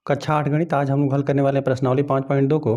कक्षा 8 गणित। आज हम लोग हल करने वाले हैं प्रश्नावली 5.2 को।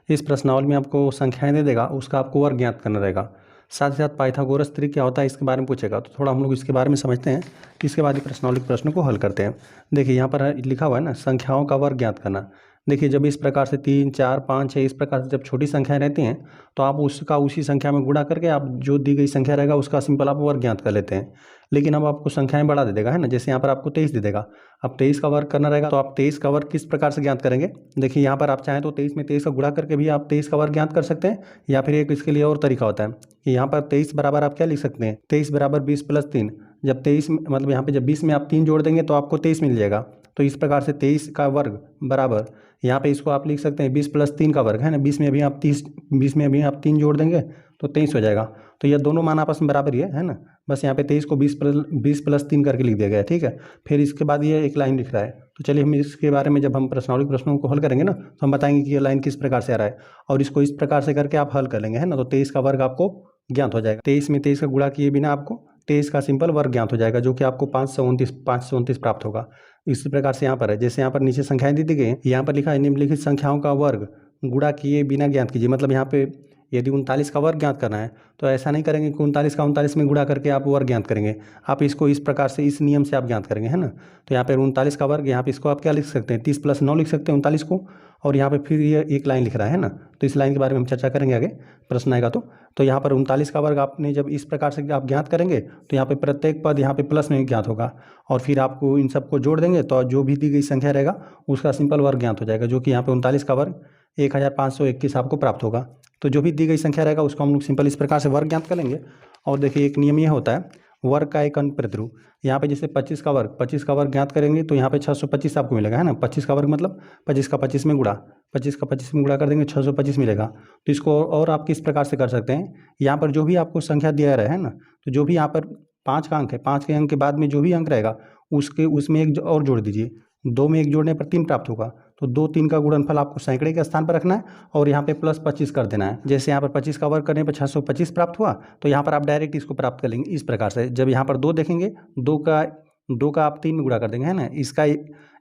इस प्रश्नावली में आपको संख्याएं दे देगा, उसका आपको वर्ग ज्ञात करना रहेगा। साथ ही साथ पाइथागोरस त्रिक क्या होता है इसके बारे में पूछेगा। तो थोड़ा हम लोग इसके बारे में समझते हैं, इसके बाद ही प्रश्नावली के प्रश्न को हल करते हैं। देखिए यहाँ पर लिखा हुआ है ना, संख्याओं का वर्ग ज्ञात करना। देखिए जब इस प्रकार से 3, 4, 5, 6 इस प्रकार से जब छोटी संख्याएं रहती हैं तो आप उसका उसी संख्या में गुणा करके आप जो दी गई संख्या रहेगा उसका सिंपल आप वर्ग ज्ञात कर लेते हैं। लेकिन अब आपको संख्याएं बढ़ा दे देगा, है ना। जैसे यहाँ पर आपको 23 दे देगा, अब 23 का वर्ग करना रहेगा तो आप 23 का वर्ग किस प्रकार से ज्ञात करेंगे। देखिए यहाँ पर आप चाहें तो 23 में 23 का गुणा करके भी आप 23 का वर्ग ज्ञात कर सकते हैं, या फिर एक इसके लिए और तरीका होता है कि यहाँ पर 23 बराबर आप क्या लिख सकते हैं, 23 बराबर 20 प्लस 3। जब 23 मतलब यहाँ पे जब 20 में आप 3 जोड़ देंगे तो आपको 23 मिल जाएगा। तो इस प्रकार से 23 का वर्ग बराबर यहाँ पे इसको आप लिख सकते हैं 20 प्लस 3 का वर्ग, है ना। 20 में अभी आप 3 जोड़ देंगे तो 23 हो जाएगा। तो ये दोनों मान आपस में बराबर ही है ना। बस यहाँ पे 23 को 20 प्लस 3 करके लिख दिया गया है, ठीक है। फिर इसके बाद ये एक लाइन लिख रहा है। तो चलिए हम इसके बारे में जब हम प्रश्नावली प्रश्नों को हल करेंगे ना तो हम बताएंगे कि ये लाइन किस प्रकार से आ रहा है, और इसको इस प्रकार से करके आप हल कर लेंगे, है ना। तो 23 का वर्ग आपको ज्ञात हो जाएगा। 23 में 23 का गुणा किए बिना आपको 23 का सिंपल वर्ग ज्ञात हो जाएगा, जो कि आपको 529 प्राप्त होगा। इसी प्रकार से यहाँ पर है, जैसे यहाँ पर नीचे संख्याएं दी गई हैं, यहाँ पर लिखा है निम्नलिखित संख्याओं का वर्ग गुणा किए बिना ज्ञात कीजिए। मतलब यहाँ पे यदि 39 का वर्ग ज्ञात करना है तो ऐसा नहीं करेंगे कि 39 का 39 में गुणा करके आप वर्ग ज्ञात करेंगे। आप इसको इस प्रकार से इस नियम से आप ज्ञात करेंगे, है ना। तो यहाँ पे 39 का वर्ग, यहाँ पे इसको आप क्या लिख सकते हैं, 30 प्लस 9 लिख सकते हैं 39 को। और यहाँ पे फिर ये एक लाइन लिख रहा है ना, तो इस लाइन के बारे में हम चर्चा करेंगे आगे, प्रश्न आएगा तो यहाँ पर 39 का वर्ग आपने जब इस प्रकार से आप ज्ञात करेंगे तो यहाँ पे प्रत्येक पद यहाँ पे प्लस में ज्ञात होगा, और फिर आपको इन सबको जोड़ देंगे तो जो भी दी गई संख्या रहेगा उसका सिंपल वर्ग ज्ञात हो जाएगा, जो कि यहाँ पे 39 का वर्ग 1521 आपको प्राप्त होगा। तो जो भी दी गई संख्या रहेगा उसको हम लोग सिंपल इस प्रकार से वर्ग ज्ञात कर लेंगे। और देखिए एक नियम यह होता है, वर्ग का एक अंक प्रतिरूप। यहाँ पे जैसे 25 का वर्ग ज्ञात करेंगे तो यहाँ पे 625 आपको मिलेगा, है ना। 25 का वर्ग मतलब 25 का 25 में गुणा, 25 का 25 में गुणा कर देंगे 625 मिलेगा। तो इसको और आप किस प्रकार से कर सकते हैं, यहाँ पर जो भी आपको संख्या दिया रहा है ना, तो जो भी यहाँ पर 5 का अंक है, 5 के अंक के बाद में जो भी अंक रहेगा उसमें एक और जोड़ दीजिए। 2 में 1 जोड़ने पर 3 प्राप्त होगा, तो 2 3 का गुणनफल आपको सैकड़े के स्थान पर रखना है और यहाँ पे प्लस 25 कर देना है। जैसे यहाँ पर 25 का वर्ग करने पर 625 प्राप्त हुआ, तो यहाँ पर आप डायरेक्ट इसको प्राप्त कर लेंगे इस प्रकार से। जब यहाँ पर 2 देखेंगे, 2 का आप 3 में गुणा कर देंगे, है ना।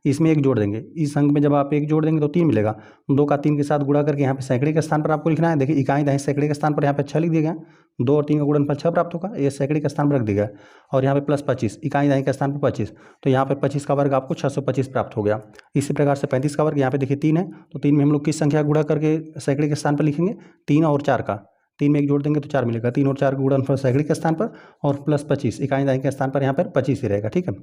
इसमें 1 जोड़ देंगे, इस अंक में जब आप 1 जोड़ देंगे तो 3 मिलेगा। 2 का 3 के साथ गुणा करके यहाँ पे सैकड़े के स्थान पर आपको लिखना है। देखिए इकाई दहाई सैकड़े के स्थान पर यहाँ पे 6 लिख दिया गया, 2 और 3 का गुणनफल 6 प्राप्त होगा, ये सैकड़े के स्थान पर रख दिया गया। और यहाँ पे प्लस 25 इकाई दहाई के स्थान पर 25, तो यहाँ पे 25 का वर्ग आपको 625 प्राप्त हो गया। इसी प्रकार से 35 का वर्ग, यहाँ पे देखिए 3 है, तो 3 में हम लोग किस संख्या गुणा करके सैकड़े के स्थान पर लिखेंगे, 3 और 4 का, 3 में 1 जोड़ देंगे तो 4 मिलेगा। 3 और 4 का गुणनफल सैकड़े के स्थान पर, और प्लस 25 इकाई दहाई के स्थान पर यहाँ पर 25 ही रहेगा, ठीक है।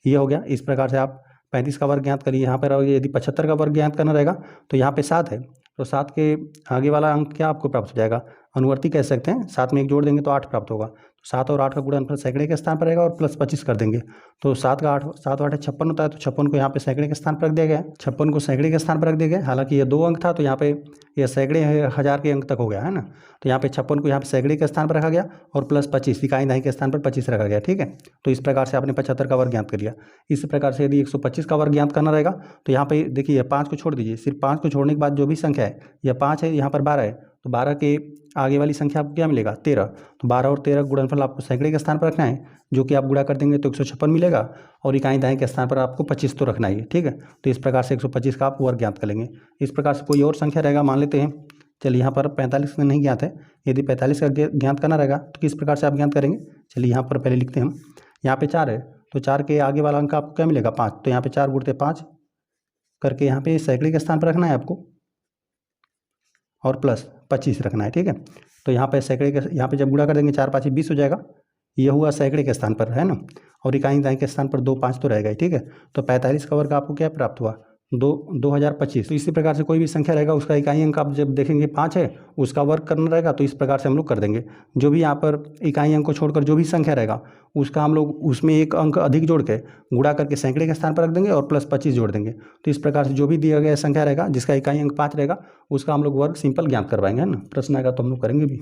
ये हो गया। इस प्रकार से आप 35 का वर्ग ज्ञात करिए। यहाँ पर यदि 75 का वर्ग ज्ञात करना रहेगा तो यहाँ पे 7 है, तो 7 के आगे वाला अंक क्या आपको प्राप्त हो जाएगा, अनुवर्ती कह सकते हैं। 7 में 1 जोड़ देंगे तो 8 प्राप्त होगा। तो 7 और 8 का गुणनफल सैकड़े के स्थान पर रहेगा और प्लस 25 कर देंगे, तो 7 का 8 7 और 8 56 होता है, तो 56 को यहाँ पे सैकड़े के स्थान पर रख दिया गया, 56 को सैकड़े के स्थान पर रख दिया गया। हालांकि ये 2 अंक था तो यहाँ पे ये सैकड़े हज़ार के अंक तक हो गया, है ना। तो यहाँ पे 56 को यहाँ पे सैकड़े के स्थान पर रखा गया और प्लस 25 इकाई दहाई के स्थान पर 25 रखा गया, ठीक है। तो इस प्रकार से आपने 75 का वर्ग ज्ञात कर लिया। इस प्रकार से यदि 125 का वर्ग ज्ञात करना रहेगा तो यहाँ पे देखिए 5 को छोड़ दीजिए, सिर्फ 5 को छोड़ने के बाद जो भी संख्या है, यह 5 है, यहाँ पर 12 है, तो 12 के आगे वाली संख्या आपको क्या मिलेगा, 13। तो 12 और 13 गुणनफल आपको सैकड़े के स्थान पर रखना है, जो कि आप गुणा कर देंगे तो 156 मिलेगा, और इकाई दहाई के स्थान पर आपको 25 तो रखना ही है, ठीक है। तो इस प्रकार से 125 का आप वर्ग ज्ञात कर लेंगे। इस प्रकार से कोई और संख्या रहेगा, मान लेते हैं, चलिए यहाँ पर 45 का नहीं ज्ञात है, यदि 45 का ज्ञात करना रहेगा तो किस प्रकार से आप ज्ञात करेंगे। चलिए यहाँ पर पहले लिखते हैं हम, यहाँ पे 4 है, तो 4 के आगे वाला अंक आपको क्या मिलेगा, 5। तो यहाँ पे 4 गुणते 5 करके यहाँ पे सैकड़े के स्थान पर रखना है आपको, और प्लस 25 रखना है, ठीक है। तो यहाँ पे सैकड़े के, यहाँ पे जब गुणा कर देंगे 4 5 20 हो जाएगा, ये हुआ सैकड़े के स्थान पर, है ना। और इकाई दहाई के स्थान पर 2 5 तो रहेगा ही, ठीक है। तो 45 का वर्ग आपको क्या प्राप्त हुआ, 2025। तो इसी प्रकार से कोई भी संख्या रहेगा उसका इकाई अंक आप जब देखेंगे 5 है, उसका वर्ग करना रहेगा तो इस प्रकार से हम लोग कर देंगे। जो भी यहाँ पर इकाई अंक को छोड़कर जो भी संख्या रहेगा उसका हम लोग उसमें एक अंक अधिक जोड़ के गुणा करके सैकड़े के स्थान पर रख देंगे और प्लस 25 जोड़ देंगे। तो इस प्रकार से जो भी दिया गया संख्या रहेगा जिसका इकाई अंक 5 रहेगा उसका हम लोग वर्ग सिंपल ज्ञात करवाएंगे, है ना। प्रश्न आएगा तो हम लोग करेंगे भी।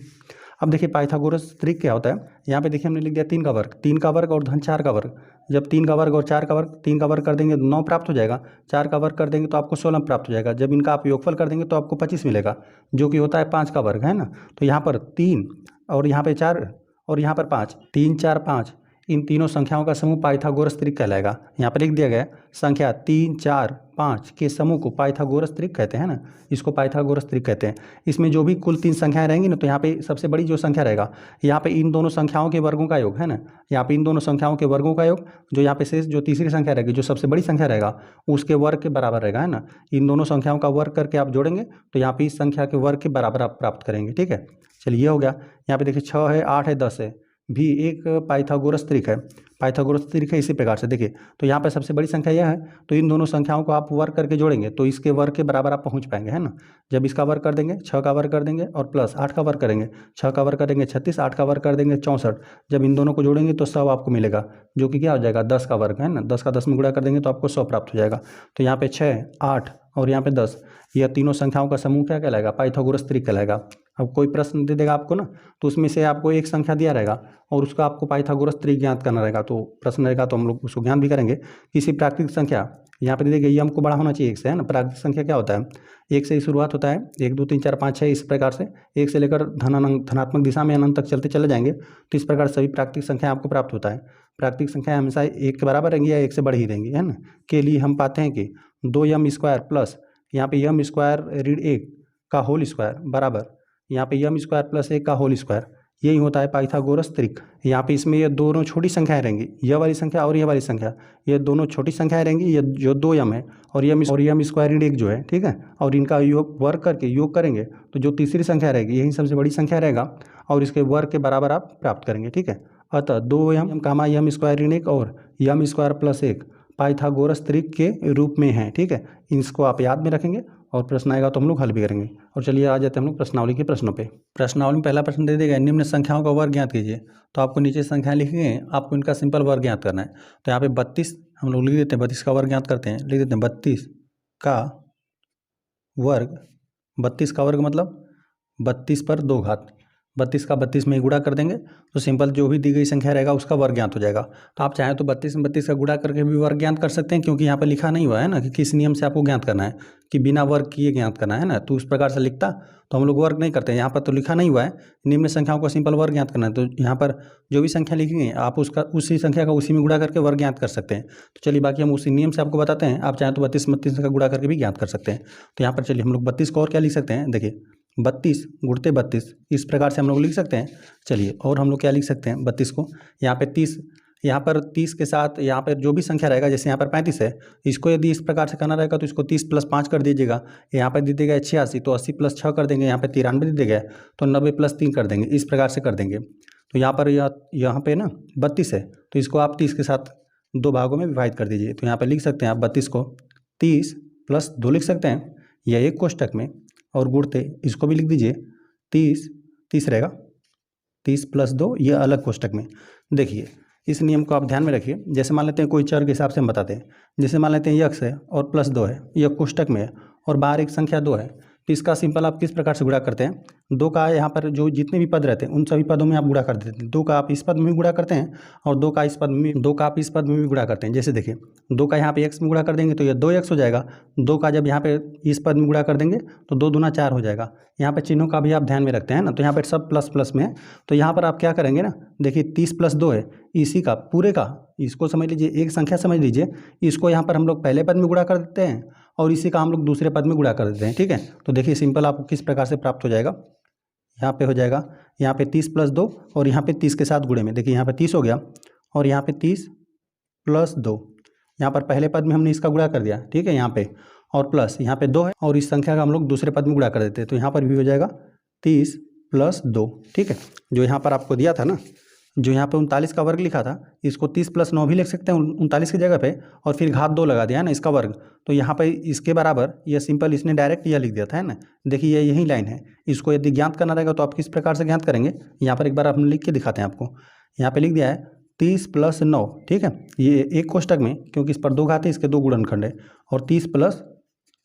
अब देखिए पाइथागोरस त्रिक क्या होता है, यहाँ पे देखिए हमने लिख दिया 3 का वर्ग, 3 का वर्ग और धन 4 का वर्ग। जब 3 का वर्ग और 4 का वर्ग, 3 का वर्ग कर देंगे तो 9 प्राप्त हो जाएगा, 4 का वर्ग कर देंगे तो आपको 16 प्राप्त हो जाएगा। जब इनका आप योगफल कर देंगे तो आपको 25 मिलेगा, जो कि होता है 5 का वर्ग, है ना। तो यहाँ पर 3 और यहाँ पे 4 और यहाँ पर 5, 3 4 5, इन तीनों संख्याओं का समूह पाइथागोरस त्रिक कहलाएगा। यहाँ पर लिख दिया गया संख्या 3, 4, 5 के समूह को पाइथागोरस त्रिक कहते हैं ना, इसको पाइथागोरस त्रिक कहते हैं। इसमें जो भी कुल 3 संख्याएं रहेंगी ना, तो यहाँ पे सबसे बड़ी जो संख्या रहेगा, यहाँ पे इन दोनों संख्याओं के वर्गों का योग है ना, यहाँ पे इन दोनों संख्याओं के वर्गों का योग, जो यहाँ पे शेष जो तीसरी संख्या रहेगी, जो सबसे बड़ी संख्या रहेगा, उसके वर्ग के बराबर रहेगा, है ना। इन दोनों संख्याओं का वर्ग करके आप जोड़ेंगे तो यहाँ पे इस संख्या के वर्ग के बराबर आप प्राप्त करेंगे। ठीक है, चलिए ये हो गया। यहाँ पे देखिए 6 है, 8 है, 10 है, भी एक पाइथागोरस त्रिक है। पाइथागोरस त्रिक है इसी प्रकार से देखिए, तो यहाँ पे सबसे बड़ी संख्या यह है, तो इन दोनों संख्याओं को आप वर्ग करके जोड़ेंगे तो इसके वर्ग के बराबर आप पहुँच पाएंगे, है ना। जब इसका वर्ग कर देंगे, 6 का वर्ग कर देंगे और प्लस 8 का वर्ग करेंगे, 6 का वर्ग करेंगे 36, 8 का वर्ग कर देंगे 64, जब इन दोनों को जोड़ेंगे तो 100 आपको मिलेगा, जो कि क्या हो जाएगा 10 का वर्ग, है ना। 10 का 10 में गुणा कर देंगे तो आपको 100 प्राप्त हो जाएगा। तो यहाँ पे 6, 8 और यहाँ पे 10, यह तीनों संख्याओं का समूह क्या कहलाएगा, पाइथागोरस त्रिक कहलाएगा। अब कोई प्रश्न दे देगा आपको ना, तो उसमें से आपको एक संख्या दिया रहेगा और उसका आपको पाइथागोरस त्रिक ज्ञात करना रहेगा, तो प्रश्न रहेगा तो हम लोग उसको ज्ञान भी करेंगे। किसी प्राकृतिक संख्या, यहाँ पे देखिए ये हमको बड़ा होना चाहिए 1 से, है ना। प्राकृतिक संख्या क्या होता है, 1 से ही शुरुआत होता है, 1, 2, 3, 4, 5, 6 इस प्रकार से 1 से लेकर धनात्मक दिशा में अनंत तक चलते चले जाएंगे, तो इस प्रकार सभी प्राकृतिक संख्या आपको प्राप्त होता है। प्राकृतिक संख्या हमेशा 1 के बराबर रहेंगी या 1 से बढ़ी रहेंगी, है ना। के लिए हम पाते हैं कि 2m² प्लस यहाँ पे m² ऋण 1 का होल स्क्वायर बराबर यहाँ पे m² प्लस 1 का होल स्क्वायर, यही होता है पाइथागोरस त्रिक। यहाँ पे इसमें ये दोनों छोटी संख्याएं रहेंगी, यह वाली संख्या और यह वाली संख्या, ये दोनों छोटी संख्याएं रहेंगी, ये जो 2m है और m² ऋण 1 जो है, ठीक है, और इनका योग वर्ग करके योग करेंगे तो जो तीसरी संख्या रहेगी यही सबसे बड़ी संख्या रहेगा और इसके वर्ग के बराबर आप प्राप्त करेंगे। ठीक है, अतः 2m, m² ऋण 1 और m² प्लस 1 पाइथागोरस त्रिक के रूप में है। ठीक है, इसको आप याद में रखेंगे और प्रश्न आएगा तो हम लोग हल भी करेंगे। और चलिए आ जाते हैं हम लोग प्रश्नावली के प्रश्नों पे। प्रश्नावली में पहला प्रश्न दे देगा, निम्न संख्याओं का वर्ग ज्ञात कीजिए। तो आपको नीचे संख्याएं लिखी गई, आपको इनका सिंपल वर्ग ज्ञात करना है। तो यहाँ पे 32 हम लोग लिख देते हैं, 32 का वर्ग ज्ञात करते हैं, लिख देते हैं 32 का वर्ग। 32 का वर्ग मतलब 32 पर 2 घात, 32 का 32 में गुणा कर देंगे तो सिंपल जो भी दी गई संख्या रहेगा उसका वर्ग ज्ञात हो जाएगा। तो आप चाहें तो 32 में 32 का गुणा करके भी वर्ग ज्ञात कर सकते हैं, क्योंकि यहाँ पर लिखा नहीं हुआ है ना कि किस नियम से आपको ज्ञात करना है, कि बिना वर्ग किए ज्ञात करना है ना। तो उस प्रकार से लिखता तो हम लोग वर्ग नहीं करते, यहाँ पर तो लिखा नहीं हुआ है, निम्न संख्याओं का सिंपल वर्ग ज्ञात करना है। तो यहाँ पर जो भी संख्या लिखी गई आप उसका उसी संख्या का उसी में गुणा करके वर्ग ज्ञात कर सकते हैं। तो चलिए बाकी हम उसी नियम से आपको बताते हैं, आप चाहें तो 32 का गुणा करके भी ज्ञात कर सकते हैं। तो यहाँ पर चलिए हम लोग 32 को और क्या लिख सकते हैं, देखिए 32 गुणते 32 इस प्रकार से हम लोग लिख सकते हैं। चलिए और हम लोग क्या लिख सकते हैं 32 को, यहाँ पे 30, यहाँ पर 30 के साथ यहाँ पर जो भी संख्या रहेगा, जैसे यहाँ पर 35 है, इसको यदि इस प्रकार से करना रहेगा तो इसको 30 + 5 कर दीजिएगा। यहाँ पर दे देगा 86, तो 80 + 6 कर देंगे, यहाँ पे 93 दे देगा तो 90 + 3 कर देंगे, इस प्रकार से कर देंगे। तो यहाँ पर यहाँ पे ना 32 है, तो इसको आप 30 के साथ 2 भागों में विभाजित कर दीजिए। तो यहाँ पर लिख सकते हैं आप 32 को 30 + 2 लिख सकते हैं, यह एक कोष्टक में, और गुणते इसको भी लिख दीजिए 30 रहेगा, 30 + 2 ये अलग कोष्टक में। देखिए इस नियम को आप ध्यान में रखिए। जैसे मान लेते हैं कोई चर के हिसाब से हम बताते हैं, जैसे मान लेते हैं x है और +2 है, यह कोष्टक में है और बाहर एक संख्या 2 है, तो इसका सिंपल आप किस प्रकार से गुणा करते हैं, 2 का यहाँ पर जो जितने भी पद रहते हैं उन सभी पदों में आप गुणा कर देते हैं। 2 का आप इस पद में भी गुणा करते हैं और 2 का आप इस पद में भी गुणा करते हैं। जैसे देखिए 2 का यहाँ पे x में गुणा कर देंगे तो यह 2x हो जाएगा, 2 का जब यहाँ पे इस पद में गुणा कर देंगे तो 2 दूना 4 हो जाएगा। यहाँ पे चिन्हों का भी आप ध्यान में रखते हैं ना, तो यहाँ पर सब प्लस प्लस में है, तो यहाँ पर आप क्या करेंगे ना, देखिए 30 + 2 है, इसी का पूरे का, इसको समझ लीजिए एक संख्या समझ लीजिए, इसको यहाँ पर हम लोग पहले पद में गुणा कर देते हैं और इसी का हम लोग दूसरे पद में गुणा कर देते हैं। ठीक है, तो देखिए सिंपल आपको किस प्रकार से प्राप्त हो जाएगा, यहाँ पे हो जाएगा, यहाँ पे 30 + 2 और यहाँ पे 30 के साथ गुणे में, देखिए यहाँ पे 30 हो गया और यहाँ पे 30 + 2, यहाँ पर पहले पद में हमने इसका गुणा कर दिया, ठीक है, यहाँ पे, और प्लस यहाँ पे 2 है और इस संख्या का हम लोग दूसरे पद में गुणा कर देते हैं, तो यहाँ पर भी हो जाएगा 30 + 2। ठीक है, जो यहाँ पर आपको दिया था ना, जो यहाँ पे 39 का वर्ग लिखा था, इसको 30 + 9 भी लिख सकते हैं 39 की जगह पे, और फिर घात 2 लगा दिया है ना इसका वर्ग, तो यहाँ पे इसके बराबर यह सिंपल इसने डायरेक्ट यह लिख दिया था, है ना। देखिए ये यही लाइन है, इसको यदि ज्ञात करना रहेगा तो आप किस प्रकार से ज्ञात करेंगे, यहाँ पर एक बार आप लिख के दिखाते हैं आपको। यहाँ पे लिख दिया है 30 + 9, ठीक है, ये एक कोष्टक में, क्योंकि इस पर 2 घात है, इसके 2 गुणनखंड है, और 30 +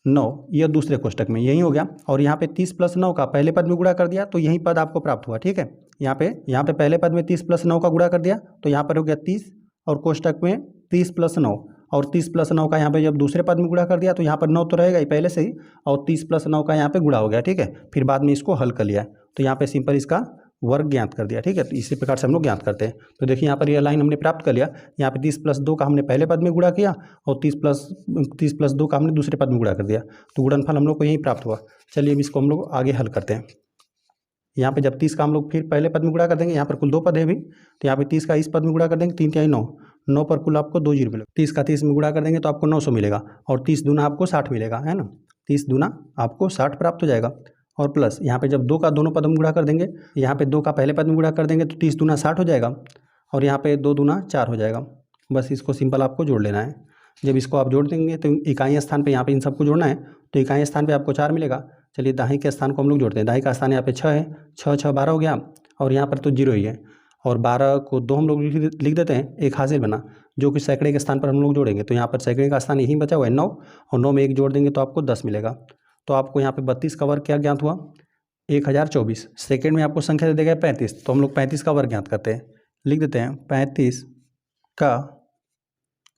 9 यह दूसरे कोष्टक में, यही हो गया। और यहाँ पे 30 + 9 का पहले पद में गुणा कर दिया तो यही पद आपको प्राप्त हुआ। ठीक है, यहाँ पे पहले पद में 30 + 9 का गुणा कर दिया तो यहाँ पर हो गया 30 और कोष्टक में 30 + 9, और 30 + 9 का यहाँ पे जब दूसरे पद में गुणा कर दिया तो यहाँ पर 9 तो रहेगा ही पहले से ही, और 30 + 9 का यहाँ पे गुणा हो गया। ठीक है, फिर बाद में इसको हल कर लिया, तो यहाँ पे सिंपल इसका वर्ग ज्ञात कर दिया, ठीक है। तो इसी प्रकार से हम लोग ज्ञात करते हैं। तो देखिए यहाँ पर यह लाइन हमने प्राप्त कर लिया। यहाँ पे 30 + 2 का हमने पहले पद में गुणा किया और 30 + 2 का हमने दूसरे पद में गुणा कर दिया, तो गुणनफल हम लोग को यही प्राप्त हुआ। चलिए अब इसको हम लोग आगे हल करते हैं। यहाँ पे जब 30 का हम लोग फिर पहले पद में गुणा कर देंगे, यहाँ पर कुल 2 पद है भी, तो यहाँ पे 30 का इस पद में गुणा कर देंगे, 3 × 9, 9 पर कुल आपको 2 जीरो मिलेगा। 30 का 30 में गुणा कर देंगे तो आपको 900 मिलेगा और 30 दूना आपको 60 मिलेगा, है ना। 30 दूना आपको 60 प्राप्त हो जाएगा। और प्लस यहाँ पे जब 2 का दोनों पद में गुणा कर देंगे, यहाँ पे 2 का पहले पद में गुणा कर देंगे तो 30 दूना 60 हो जाएगा और यहाँ पे 2 दूना 4 हो जाएगा। बस इसको सिंपल आपको जोड़ लेना है। जब इसको आप जोड़ देंगे तो इकाई स्थान पे यहाँ पे इन सबको जोड़ना है, तो इकाई स्थान पे आपको 4 मिलेगा। चलिए दाहिने के स्थान को हम लोग जोड़ते हैं। दाहिने का स्थान यहाँ पे 6 है, 6 6 12 हो गया और यहाँ पर तो 0 ही है और 12 को 2 हम लोग लिख देते हैं, एक हासिल बना, जो कि सैकड़े के स्थान पर हम लोग जोड़ेंगे। तो यहाँ पर सैकड़े का स्थान यही बचा हुआ है 9 और 9 में 1 जोड़ देंगे तो आपको 10 मिलेगा। तो आपको यहाँ पे 32 का वर्ग क्या ज्ञात हुआ, 1024। सेकेंड में आपको संख्या दे देगा 35, तो हम लोग 35 का वर्ग ज्ञात करते हैं। लिख देते हैं 35 का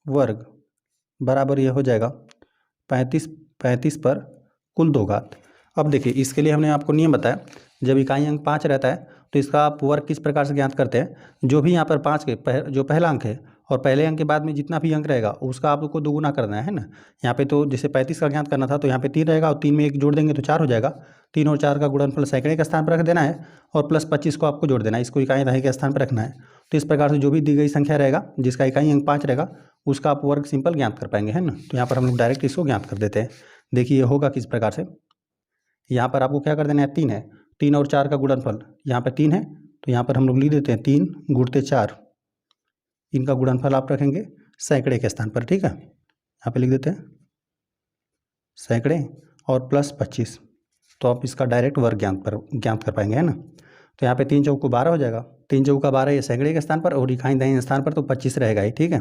वर्ग बराबर ये हो जाएगा 35 पर कुल 2 घात। अब देखिए इसके लिए हमने आपको नियम बताया, जब इकाई अंक 5 रहता है तो इसका आप वर्ग किस प्रकार से ज्ञात करते हैं। जो भी यहाँ पर 5 के जो पहला अंक है और पहले अंक के बाद में जितना भी अंक रहेगा उसका आपको दोगुना करना है ना। यहाँ पे तो जैसे 35 का ज्ञात करना था तो यहाँ पे 3 रहेगा और 3 में 1 जोड़ देंगे तो 4 हो जाएगा। 3 और 4 का गुणनफल सैकड़े के स्थान पर रख देना है और प्लस 25 को आपको जोड़ देना है, इसको इकाई दहाई के स्थान पर रखना है। तो इस प्रकार से जो भी दी गई संख्या रहेगा जिसका इकाई अंक 5 रहेगा उसका आप वर्ग सिंपल ज्ञात कर पाएंगे, है ना। तो यहाँ पर हम लोग डायरेक्ट इसको ज्ञात कर देते हैं। देखिए होगा किस प्रकार से, यहाँ पर आपको क्या कर देना है, 3 है, 3 और 4 का गुणनफल यहाँ पर 3 है, तो यहाँ पर हम लोग लिख देते हैं 3 × 4, इनका गुणनफल आप रखेंगे सैकड़े के स्थान पर, ठीक है। यहाँ पे लिख देते हैं सैकड़े और प्लस 25, तो आप इसका डायरेक्ट वर्ग ज्ञात कर पाएंगे, है ना। तो यहाँ पे 3 चौको 12 हो जाएगा, 3 चौका 12 ये सैकड़े के स्थान पर और इकाई दाहिने स्थान पर तो 25 रहेगा ही, ठीक है।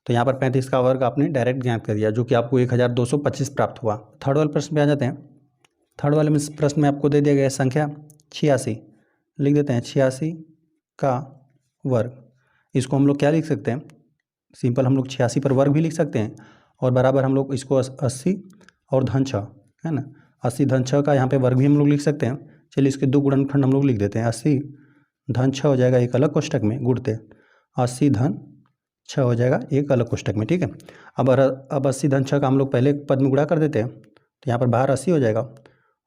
तो यहाँ पर 35 का वर्ग आपने डायरेक्ट ज्ञात कर दिया, जो कि आपको 1225 प्राप्त हुआ। थर्ड वाले प्रश्न पे आ जाते हैं। थर्ड वाले प्रश्न में आपको दे दिया गया संख्या 86, लिख देते हैं 86 का वर्ग। इसको हम लोग क्या लिख सकते हैं, सिंपल हम लोग 86 पर वर्ग भी लिख सकते हैं और बराबर हम लोग इसको 80 और धन 6, है ना, 80 धन 6 का यहाँ पे वर्ग भी हम लोग लिख सकते हैं। चलिए इसके 2 गुणनखंड हम लोग लिख देते हैं, 80 धन 6 हो जाएगा एक अलग कोष्टक में, गुणते 80 धन 6 हो जाएगा एक अलग कोष्टक में, ठीक है। अब 80 धन 6 का हम लोग पहले पद में गुणा कर देते हैं, तो यहाँ पर बाहर 80 हो जाएगा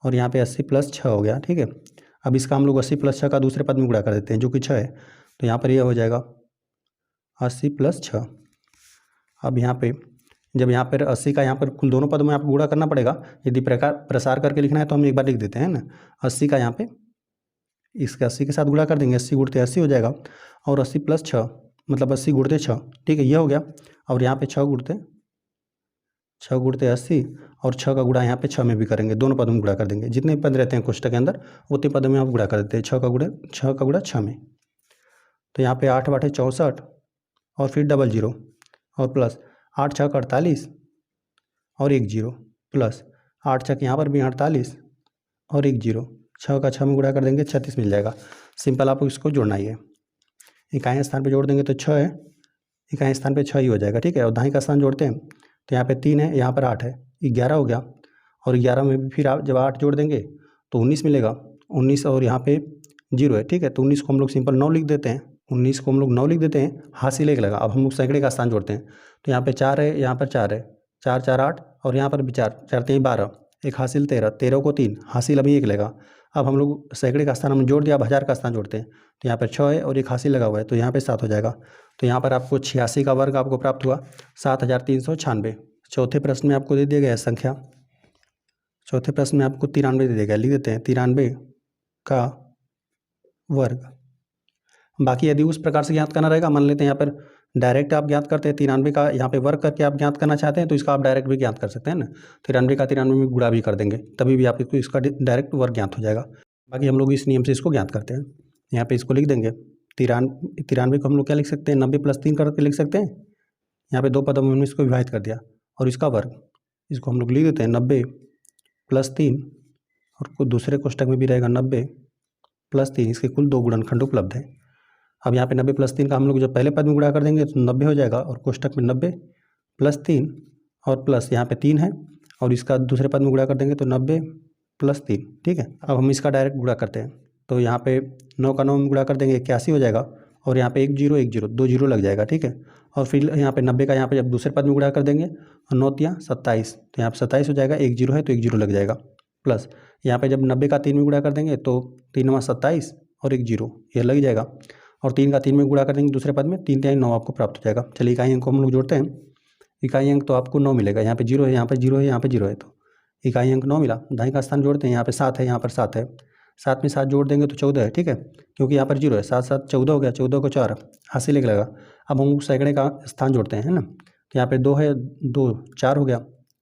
और यहाँ पे 80 + 6 हो गया, ठीक है। अब इसका हम लोग 80 + 6 का दूसरे पद में गुणा कर देते हैं, जो कि 6 है, तो यहाँ पर यह हो जाएगा 80 + 6। अब यहाँ पे जब यहाँ पर 80 का यहाँ पर कुल दोनों पदों में आपको गुणा करना पड़ेगा। यदि प्रसार करके लिखना है तो हम एक बार लिख देते हैं ना, 80 का यहाँ पे इसके 80 के साथ गुणा कर देंगे, 80 × 80 हो जाएगा और 80 + 6 मतलब 80 × 6, ठीक है, ये हो गया। और यहाँ पे 6 × 80 और 6 का गुणा यहाँ पे 6 में भी करेंगे, दोनों पदों में गुणा कर देंगे। जितने पद रहते हैं कोष्टक के अंदर उतने पदों में आप गुणा कर देते हैं, 6 का गुणा 6 में। तो यहाँ पे 8 × 8 = 64 और फिर डबल 0 और प्लस 8 × 6 = 48 और 1 0 प्लस 8 × 6 यहाँ पर भी 48 और 1 0, 6 का 6 में गुणा कर देंगे 36 मिल जाएगा। सिंपल आपको इसको जोड़ना ही है। इकाई स्थान पे जोड़ देंगे तो 6 है, इकाई स्थान पे 6 ही हो जाएगा, ठीक है। और दाहिने का स्थान जोड़ते हैं तो यहाँ पे 3 है, यहाँ पर 8 है, 11 हो गया और 11 में भी फिर आप जब 8 जोड़ देंगे तो 19 मिलेगा, 19 और यहाँ पे 0 है, ठीक है। तो 19 को हम लोग सिंपल 9 लिख देते हैं, 19 को हम लोग 9 लिख देते हैं, हासिल 1 लगा। अब हम लोग सैकड़े का स्थान जोड़ते हैं, तो यहाँ पे 4 है, यहाँ पर 4 है, 4 4 8 और यहाँ पर भी 4 4 3 12, एक हासिल 13, 13 को 3, हासिल अभी 1 लगा। अब हम लोग सैकड़े का स्थान हमने जोड़ दिया, अब हज़ार का स्थान जोड़ते हैं, तो यहाँ पर 6 है और एक हासिल लगा हुआ है, तो यहाँ पे 7 हो जाएगा। तो यहाँ पर आपको 86 का वर्ग आपको प्राप्त हुआ 7396। चौथे प्रश्न में आपको दे दिया गया है संख्या, चौथे प्रश्न में आपको 93 दे दिया गया, लिख देते हैं 93 का वर्ग। बाकी यदि उस प्रकार से ज्ञात करना रहेगा, मान लेते हैं यहाँ पर डायरेक्ट आप ज्ञात करते हैं 93 का यहाँ पे वर्ग करके आप ज्ञात करना चाहते हैं तो इसका आप डायरेक्ट भी ज्ञात कर सकते हैं ना, 93 का 93 में गुणा भी कर देंगे, तभी भी आपको इसका डायरेक्ट वर्ग ज्ञात हो जाएगा। बाकी हम लोग इस नियम से इसको ज्ञात करते हैं। यहाँ पे इसको लिख देंगे 93 को हम लोग क्या लिख सकते हैं, 90 + 3 करके लिख सकते हैं। यहाँ पे 2 पदों में इसको विभाजित कर दिया और इसका वर्ग, इसको हम लोग लिख देते हैं 90 + 3 और दूसरे कोष्टक में भी रहेगा 90 + 3, इसके कुल 2 गुणनखंड उपलब्ध हैं। अब यहाँ पे 90 + 3 का हम लोग जब पहले पद में गुणा कर देंगे तो 90 हो जाएगा और कोष्टक में 90 + 3 और प्लस यहाँ पे 3 है और इसका दूसरे पद में गुणा कर देंगे तो 90 + 3, ठीक है। अब हम इसका डायरेक्ट गुणा करते हैं, तो यहाँ पे 9 का 9 में गुणा कर देंगे 81 हो जाएगा, और यहाँ पे 1 0 1 0 2 0 लग जाएगा, ठीक है। और फिर यहाँ पे 90 का यहाँ पे जब दूसरे पद में गुणा कर देंगे और 9 तिया 27, तो यहाँ पे 27 हो जाएगा, 1 0 है तो 1 0 लग जाएगा, प्लस यहाँ पे जब 90 का 3 में गुणा कर देंगे तो 3 9 27 और 1 0 ये लग जाएगा, और 3 का 3 में गुणा कर देंगे दूसरे पद में, 3 3 9 आपको प्राप्त हो जाएगा। चलिए इकाई अंक को हम लोग जोड़ते हैं। इकाई अंक तो आपको 9 मिलेगा, यहाँ पे 0 है, यहाँ पे 0 है, यहाँ पे 0 है, तो इकाई अंक 9 मिला। दाएं का स्थान जोड़ते हैं, यहाँ पे 7 है, यहाँ पर 7 है, 7 में 7 जोड़ देंगे तो 14 है, ठीक है, क्योंकि यहाँ पर 0 है। 7 7 14 हो गया, 14 को 4 हासिल एक लगा। अब हम सैकड़े का स्थान जोड़ते हैं, है ना, तो यहाँ पे 2 है, 2 4 हो गया,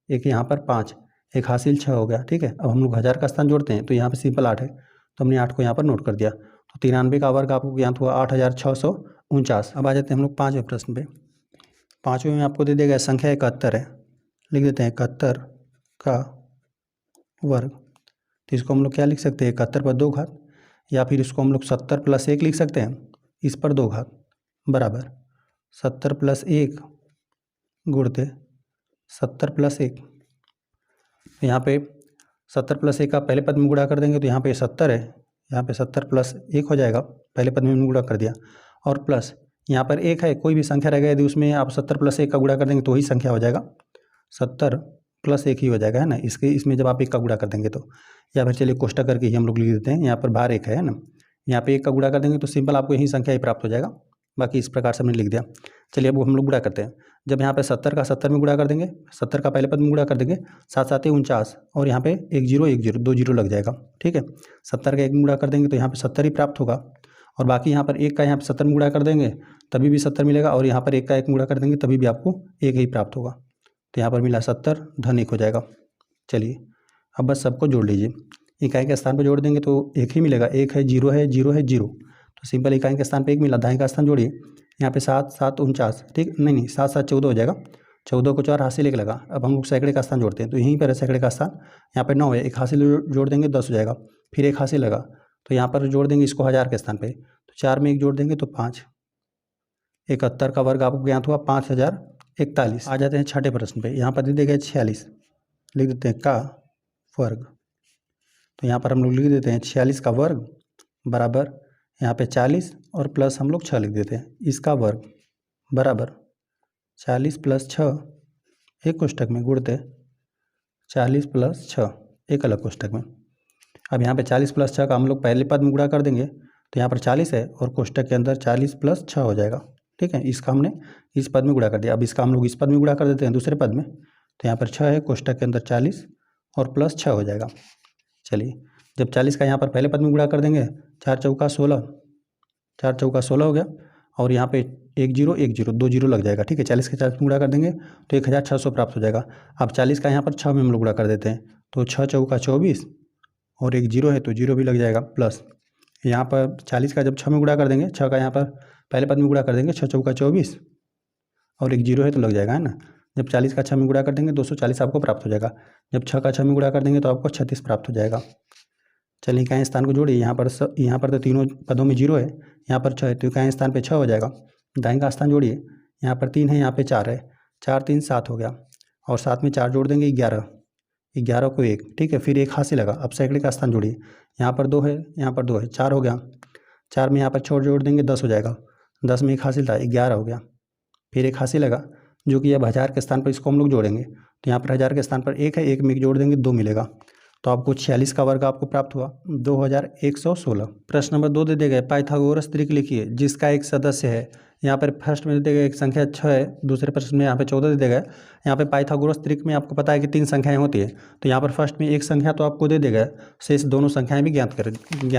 एक यहाँ पर 5, एक हासिल 6 हो गया, ठीक है। अब हम लोग हज़ार का स्थान जोड़ते हैं, तो यहाँ पे सिंपल 8 है, तो हमने 8 को यहाँ पर नोट कर दिया। तो 93 का वर्ग आपको ज्ञात हुआ 8649। अब आ जाते हैं हम लोग 5वें प्रश्न पे। 5वें में आपको दे देगा संख्या 71 है, लिख देते हैं 71 का वर्ग। तो इसको हम लोग क्या लिख सकते हैं, 71 पर 2 घात, या फिर इसको हम लोग 70 + 1 लिख सकते हैं, इस पर 2 घात बराबर 70 + 1 गुणते 70 + 1। यहाँ पे 70 + 1 का पहले पद में गुणा कर देंगे तो यहाँ पे 70 है, यहाँ पे 70 + 1 हो जाएगा, पहले पद में गुणा कर दिया, और प्लस यहाँ पर 1 है, कोई भी संख्या रहेगा यदि उसमें आप 70 + 1 का गुणा कर देंगे तो वही संख्या हो जाएगा, 70 + 1 ही हो जाएगा, है ना। इसमें जब आप 1 का गुणा कर देंगे तो, या फिर चलिए कोष्टक करके ही हम लोग लिख देते हैं, यहाँ पर बाहर 1 है ना, यहाँ पे 1 का गुणा कर देंगे तो सिंपल आपको यही संख्या ही प्राप्त हो जाएगा। बाकी इस प्रकार से हमने लिख दिया। चलिए अब हम लोग गुणा करते हैं। जब यहाँ पे 70 का 70 में गुणा कर देंगे, 70 का पहले पद में गुणा कर देंगे, 7 7 49, और यहाँ पे 1 0 1 0 2 0 लग जाएगा, ठीक है। 70 का 1 में गुणा कर देंगे तो यहाँ पे 70 ही प्राप्त होगा, और बाकी यहाँ पर 1 का यहाँ पे 70 में गुणा कर देंगे तभी भी 70 मिलेगा, और यहाँ पर 1 का 1 गुणा कर देंगे तभी भी आपको 1 ही प्राप्त होगा। तो यहाँ पर मिला 70 धन 1 हो जाएगा। चलिए अब बस सबको जोड़ लीजिए, इकाई के स्थान पर जोड़ देंगे तो 1 ही मिलेगा, 1 है 0 है 0 है 0, तो सिंपल इकाई के स्थान पे 1 मिला। दाएं का स्थान जोड़िए, यहाँ पे 7 7 49, ठीक, नहीं 7 7 14 हो जाएगा, 14 को 4 हासिल 1 लगा। अब हम लोग सैकड़े का स्थान जोड़ते हैं, तो यहीं पर है सैकड़े का स्थान, यहाँ पे 9 है, एक हासिल जोड़ देंगे 10 हो जाएगा, फिर एक हासिल लगा, तो यहाँ पर जोड़ देंगे इसको हज़ार के स्थान पे, तो 4 में 1 जोड़ देंगे तो 5। 71 का वर्ग आपको ज्ञात हुआ 5041। आ जाते हैं छठे प्रश्न पे। यहाँ पर दे दिया गया 46, लिख देते हैं का वर्ग। तो यहाँ पर हम लोग लिख देते हैं 46 का वर्ग बराबर यहाँ पे 40 और प्लस हम लोग 6 लिख देते हैं, इसका वर्ग बराबर 40 + 6 एक कोष्टक में गुणते 40 + 6 एक अलग कोष्टक में। अब यहाँ पे 40 + 6 का हम लोग पहले पद में गुणा कर देंगे, तो यहाँ पर 40 है और कोष्टक के अंदर 40 + 6 हो जाएगा, ठीक है। इसका हमने इस पद में गुणा कर दिया। अब इसका हम लोग इस पद में गुणा कर देते हैं दूसरे पद में, तो यहाँ पर 6 है, कोष्टक के अंदर 40 और प्लस 6 हो जाएगा। चलिए जब 40 का यहाँ पर पहले पद में गुणा कर देंगे, 4 चौका 16, 4 चौका 16 हो गया, और यहाँ पे 1 0 1 0 2 0 लग जाएगा, ठीक है। 40 के 40 में गुणा कर देंगे तो 1600 प्राप्त हो जाएगा। अब 40 का यहाँ पर 6 में हम लोग गुणा कर देते हैं, तो 6 चौका 24 और 1 0 है तो 0 भी लग जाएगा, प्लस यहाँ पर 40 का जब 6 में गुणा कर देंगे, 6 का यहाँ पर पहले पद में गुणा कर देंगे, 6 चौका 24 और 1 0 है तो लग जाएगा, है ना। जब 40 का 6 में गुणा कर देंगे 240 आपको प्राप्त हो जाएगा। जब 6 का 6 में गुणा कर देंगे तो आपको 36 प्राप्त हो जाएगा। चलिए इकाई स्थान को जोड़िए, यहाँ पर तो तीनों पदों में 0 है, यहाँ पर 6 है, तो इकाई स्थान पे 6 हो जाएगा। दाएं का स्थान जोड़िए, यहाँ पर 3 है, यहाँ पे 4 है, 4 3 7 हो गया, और 7 में 4 जोड़ देंगे 11, 11 को 1, ठीक है, फिर 1 हासिल लगा। अब सैकड़े का स्थान जोड़िए, यहाँ पर 2 है, यहाँ पर 2 है, 4 हो गया, 4 में यहाँ पर 6 जोड़ देंगे 10 हो जाएगा, 10 में 1 हासिल था 11 हो गया, फिर 1 हासिल लगा, जो कि अब 1000 के स्थान पर इसको हम लोग जोड़ेंगे, तो यहाँ पर 1000 के स्थान पर 1 है, 1 में 1 जोड़ देंगे 2 मिलेगा, तो आपको 46 का वर्ग आपको प्राप्त हुआ 2116। प्रश्न नंबर 2 दे दिए गए पाइथागोरस त्रिक लिखिए जिसका एक सदस्य है। यहाँ पर फर्स्ट में दे दिया गया एक संख्या 6 है, दूसरे प्रश्न में यहाँ पे 14 दे दिया गया। यहाँ पे पाइथागोरस त्रिक में आपको पता है कि 3 संख्याएं होती है, तो यहाँ पर फर्स्ट में एक संख्या तो आपको दे देगा, शेष दोनों संख्याएं भी ज्ञात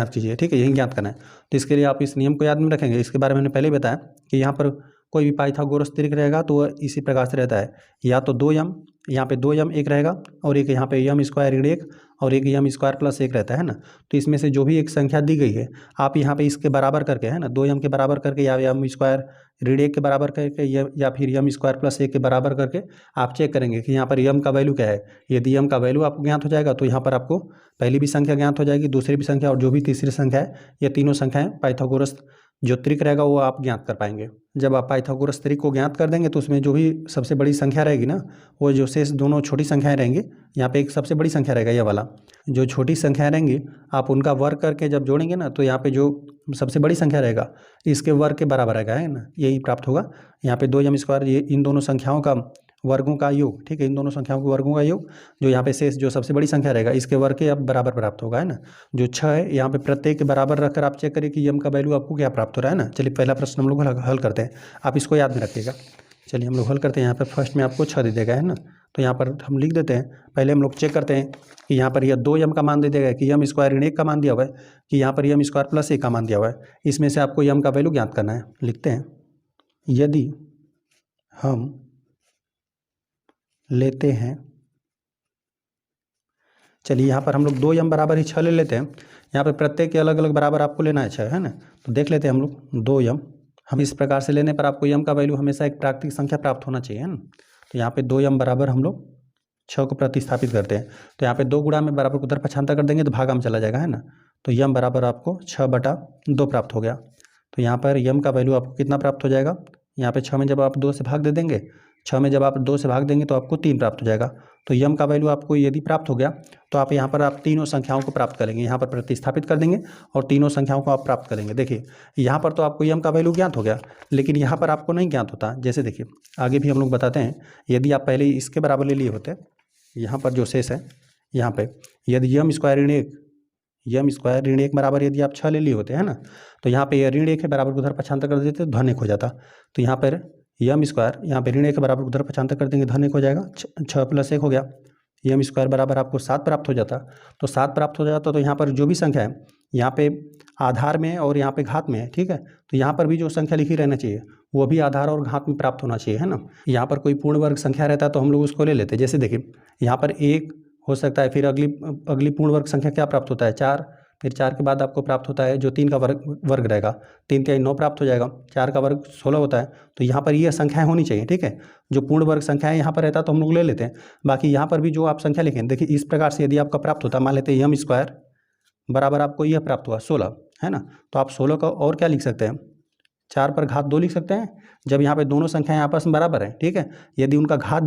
कीजिए, ठीक है, यही ज्ञात करना है। तो इसके लिए आप इस नियम को याद में रखेंगे। इसके बारे में मैंने पहले बताया कि यहाँ पर कोई भी पाइथागोरस त्रिक रहेगा तो वह इसी प्रकार से रहता है, या तो 2 यम, यहाँ पे 2 यम एक रहेगा, और एक यहाँ पे यम स्क्वायर ऋण 1 और एक यम स्क्वायर प्लस 1 रहता है ना। तो इसमें से जो भी एक संख्या दी गई है आप यहाँ पे इसके बराबर करके, है ना, 2 यम के बराबर करके या यम स्क्वायर ऋण 1 के बराबर करके या फिर यम स्क्वायर प्लस 1 के बराबर करके आप चेक करेंगे कि यहाँ पर यम का वैल्यू क्या है। यदि यम का वैल्यू आपको ज्ञात हो जाएगा तो यहाँ पर आपको पहली भी संख्या ज्ञात हो जाएगी, दूसरी भी संख्या और जो भी तीसरी संख्या है, ये तीनों संख्याएं पाइथागोरस जो त्रिक रहेगा वो आप ज्ञात कर पाएंगे। जब आप पाइथागोरस त्रिक को ज्ञात कर देंगे तो उसमें जो भी सबसे बड़ी संख्या रहेगी ना, वो जो शेष दोनों छोटी संख्याएं रहेंगी, यहाँ पे एक सबसे बड़ी संख्या रहेगा ये वाला, जो छोटी संख्याएं रहेंगी आप उनका वर्ग करके जब जोड़ेंगे ना, तो यहाँ पे जो सबसे बड़ी संख्या रहेगा इसके वर्ग के बराबर आएगा, है ना, यही प्राप्त होगा। यहाँ पे 2m², ये इन दोनों संख्याओं का वर्गों का योग, ठीक है, इन दोनों संख्याओं के वर्गों का योग, जो यहाँ पे शेष जो सबसे बड़ी संख्या रहेगा इसके वर्ग के अब बराबर प्राप्त होगा, है ना। जो 6 है यहाँ पे प्रत्येक के बराबर रखकर आप चेक करिए कि यम का वैल्यू आपको क्या प्राप्त हो रहा है ना। चलिए पहला प्रश्न हम लोग हल करते हैं, आप इसको याद में रखिएगा। चलिए हम लोग हल करते हैं। यहाँ पर फर्स्ट में आपको 6 दे देगा, है ना, तो यहाँ पर हम लिख देते हैं। पहले हम लोग चेक करते हैं कि यहाँ पर यह 2m का मान दे देगा कि m² ऋण 1 का मान दिया हुआ है कि यहाँ पर m² + 1 का मान दिया हुआ है। इसमें से आपको m का वैल्यू ज्ञात करना है। लिखते हैं, यदि हम लेते हैं, चलिए यहाँ पर हम लोग 2m बराबर ही 6 ले लेते हैं। यहाँ पर प्रत्येक के अलग अलग बराबर आपको लेना है 6, है ना। तो देख लेते हैं हम लोग 2m, हम इस प्रकार से लेने पर आपको m का वैल्यू हमेशा एक प्राकृतिक संख्या प्राप्त होना चाहिए, है ना। तो यहाँ पे 2m बराबर हम लोग 6 को प्रतिस्थापित करते हैं। तो यहाँ पे 2 गुणा में बराबर को उधर पक्षांतर कर देंगे तो भागा में चला जाएगा, है ना। तो m बराबर आपको 6/2 प्राप्त हो गया। तो यहाँ पर m का वैल्यू आपको कितना प्राप्त हो जाएगा, यहाँ पे 6 में जब आप 2 से भाग दे देंगे, 6 में जब आप 2 से भाग देंगे तो आपको 3 प्राप्त हो जाएगा। तो m का वैल्यू आपको यदि प्राप्त हो गया तो आप यहाँ पर आप तीनों संख्याओं को प्राप्त करेंगे, यहाँ पर प्रतिस्थापित कर देंगे और तीनों संख्याओं को आप प्राप्त करेंगे। देखिए यहाँ पर तो आपको m का वैल्यू ज्ञात हो गया, लेकिन यहाँ पर आपको नहीं ज्ञात होता। जैसे देखिए आगे भी हम लोग बताते हैं, यदि आप पहले इसके बराबर ले लिए होते, यहाँ पर जो शेष है यहाँ पे, यदि m² ऋण 1 बराबर यदि आप 6 ले लिए होते, है ना, तो यहाँ पे ऋण 1 के बराबर उधर पक्षांतर कर देते तो धन 1 हो जाता। तो यहाँ पर m² यहाँ पे ऋण 1 के बराबर उधर पक्षांतर कर देंगे, धन 1 हो जाएगा। 6 + 1 हो गया, m² बराबर आपको 7 प्राप्त हो जाता। तो 7 प्राप्त हो जाता तो यहाँ पर जो भी संख्या है यहाँ पे आधार में और यहाँ पे घात में है, ठीक है। तो यहाँ पर भी जो संख्या लिखी रहना चाहिए वो भी आधार और घात में प्राप्त होना चाहिए, है ना। यहाँ पर कोई पूर्ण वर्ग संख्या रहता है तो हम लोग उसको ले लेते हैं। जैसे देखिए यहाँ पर 1 हो सकता है, फिर अगली पूर्ण वर्ग संख्या क्या प्राप्त होता है, 4, फिर 4 के बाद आपको प्राप्त होता है जो 3 का वर्ग रहेगा, 3 × 9 प्राप्त हो जाएगा, 4 का वर्ग 16 होता है। तो यहाँ पर यह संख्याएं होनी चाहिए, ठीक है। जो पूर्ण वर्ग संख्याएं यहाँ पर रहता है तो हम लोग ले लेते हैं। बाकी यहाँ पर भी जो आप संख्या लिखें, देखिए इस प्रकार से यदि आपका प्राप्त होता है, मान लेते हैं m² बराबर आपको यह प्राप्त हुआ 16, है ना। तो आप 16 का और क्या लिख सकते हैं, 4 पर घात 2 लिख सकते हैं। जब यहाँ पे दोनों संख्याएं आपस में बराबर है, ठीक है, यदि उनका घात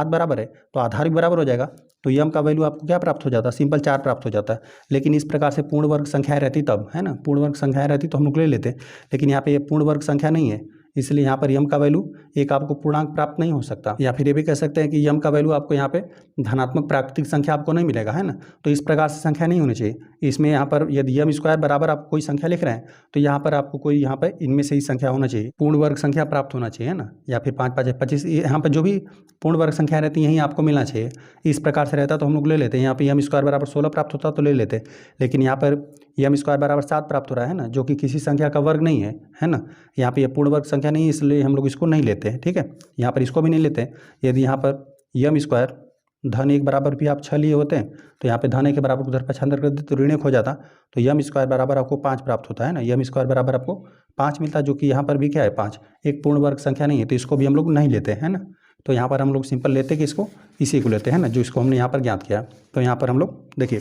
बराबर है तो आधार भी बराबर हो जाएगा। तो m का वैल्यू आपको क्या प्राप्त हो जाता है, सिंपल 4 प्राप्त हो जाता है। लेकिन इस प्रकार से पूर्ण वर्ग संख्याएं रहती तब, है ना, पूर्ण वर्ग संख्याएं रहती तो हम लोग ले लेते, लेकिन यहाँ पे ये पूर्ण वर्ग संख्या नहीं है, इसलिए यहाँ पर m का वैल्यू एक आपको पूर्णांक प्राप्त नहीं हो सकता। या फिर ये भी कह सकते हैं कि m का वैल्यू आपको यहाँ पे धनात्मक प्राकृतिक संख्या आपको नहीं मिलेगा, है ना। तो इस प्रकार से संख्या नहीं होनी चाहिए इसमें। यहाँ पर यदि m² बराबर आप कोई संख्या लिख रहे हैं तो यहाँ पर आपको कोई यहाँ पर इनमें से ही संख्या होना चाहिए, पूर्ण वर्ग संख्या प्राप्त होना चाहिए, है ना। या फिर 5 × 5 = 25, यहाँ पर जो भी पूर्ण वर्ग संख्या रहती है यही आपको मिलना चाहिए। इस प्रकार से रहता तो हम लोग ले लेते हैं। यहाँ पे m² बराबर 16 प्राप्त होता तो ले लेते, लेकिन यहाँ पर m² बराबर 7 प्राप्त हो रहा है ना, जो कि किसी संख्या का वर्ग नहीं है ना। यहाँ पे ये पूर्ण वर्ग संख्या नहीं है, इसलिए हम लोग इसको नहीं लेते हैं, ठीक है। यहाँ पर इसको भी नहीं लेते हैं। यदि यहाँ पर m² धन 1 बराबर भी आप 6 लिए होते हैं तो यहाँ पे धन 1 के बराबर उधर पक्षांतर कर देते तो ऋण 1 हो जाता। तो m² बराबर आपको 5 प्राप्त होता है ना, m² बराबर आपको 5 मिलता है, जो कि यहाँ पर भी क्या है 5, एक पूर्ण वर्ग संख्या नहीं है, तो इसको भी हम लोग नहीं लेते हैं ना। तो यहाँ पर हम लोग सिंपल लेते हैं कि इसको इसी को लेते हैं ना, जो इसको हमने यहाँ पर ज्ञात किया। तो यहाँ पर हम लोग देखिए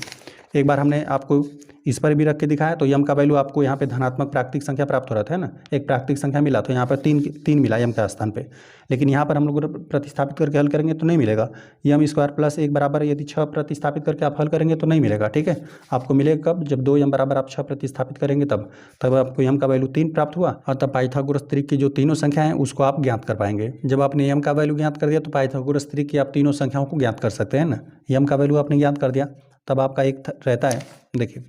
एक बार हमने आपको इस पर भी रख के दिखाया, तो m का वैल्यू आपको यहाँ पे धनात्मक प्राकृतिक संख्या प्राप्त हो रहा था, है ना, एक प्राकृतिक संख्या मिला, तो यहाँ पर 3 मिला m का स्थान पे। लेकिन यहाँ पर हम लोग प्रतिस्थापित करके हल करेंगे तो नहीं मिलेगा। m² + 1 बराबर यदि 6 प्रतिस्थापित करके आप हल करेंगे तो नहीं मिलेगा, ठीक है। आपको मिलेगा कब, जब 2m बराबर आप 6 प्रतिस्थापित करेंगे तब आपको m का वैल्यू 3 प्राप्त हुआ, और तब पाइथागोरस त्रिक की जो तीनों संख्याएं हैं उसको आप ज्ञात कर पाएंगे। जब आपने m का वैल्यू ज्ञात कर दिया तो पाइथागोरस त्रिक की आप तीनों संख्याओं को ज्ञात कर सकते हैं ना। m का वैल्यू आपने ज्ञात कर दिया, तब आपका एक रहता है, देखिए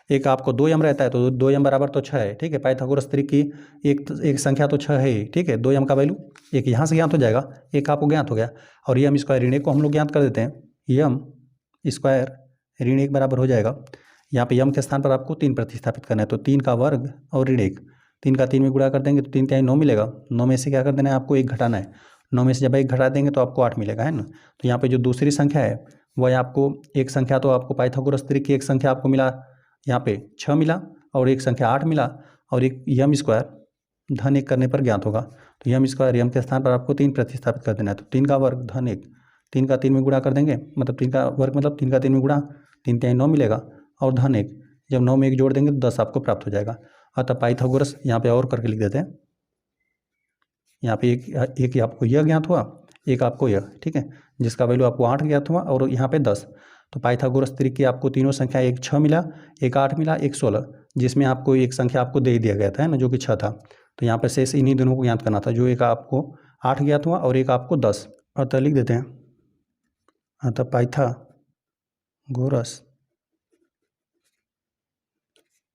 एक आपको 2m रहता है, तो 2m बराबर तो 6 है, ठीक है। पाइथागोरस त्रिक की एक संख्या तो 6 है ही, ठीक है। 2m का वैल्यू एक यहाँ से ज्ञात हो जाएगा, एक आपको ज्ञात हो गया, और m² ऋण 1 को हम लोग ज्ञात कर देते हैं। m² ऋण 1 बराबर हो जाएगा, यहाँ पे m के स्थान पर आपको 3 प्रतिस्थापित करना है, तो 3 का वर्ग और ऋण 1, 3 का 3 में गुणा कर देंगे तो 3 × 9 मिलेगा। 9 में से क्या कर देना है, आपको 1 घटाना है। 9 में से जब 1 घटा देंगे तो आपको 8 मिलेगा, है ना। तो यहाँ पे जो दूसरी संख्या है वह आपको एक संख्या, तो आपको पाइथागोरस त्रिक की एक संख्या आपको मिला, यहाँ पे 6 मिला, और एक संख्या 8 मिला, और एक m² धन 1 करने पर ज्ञात होगा। तो m² m के स्थान पर आपको 3 प्रतिस्थापित कर देना है, तो 3 का वर्ग धन 1, 3 का 3 में गुणा कर देंगे, मतलब 3 का वर्ग मतलब 3 का 3 में गुणा, 3 × 9 मिलेगा, और धन 1, जब 9 में 1 जोड़ देंगे तो 10 आपको प्राप्त हो जाएगा। अतः पाइथागोरस यहाँ पे और करके लिख देते हैं, यहाँ पे एक आपको यह ज्ञात हुआ, एक आपको यह, ठीक है, जिसका वैल्यू आपको 8 ज्ञात हुआ, और यहाँ पे 10। तो पाइथागोरस त्रिक की आपको तीनों संख्या, एक 6 मिला, एक 8 मिला, एक 16, जिसमें आपको एक संख्या आपको दे ही दिया गया था, है ना, जो कि 6 था। तो यहाँ पर शेष इन्हीं दोनों को ज्ञात करना था, जो एक आपको 8 ज्ञात हुआ और एक आपको 10। अतः लिख देते हैं, अतः पाइथागोरस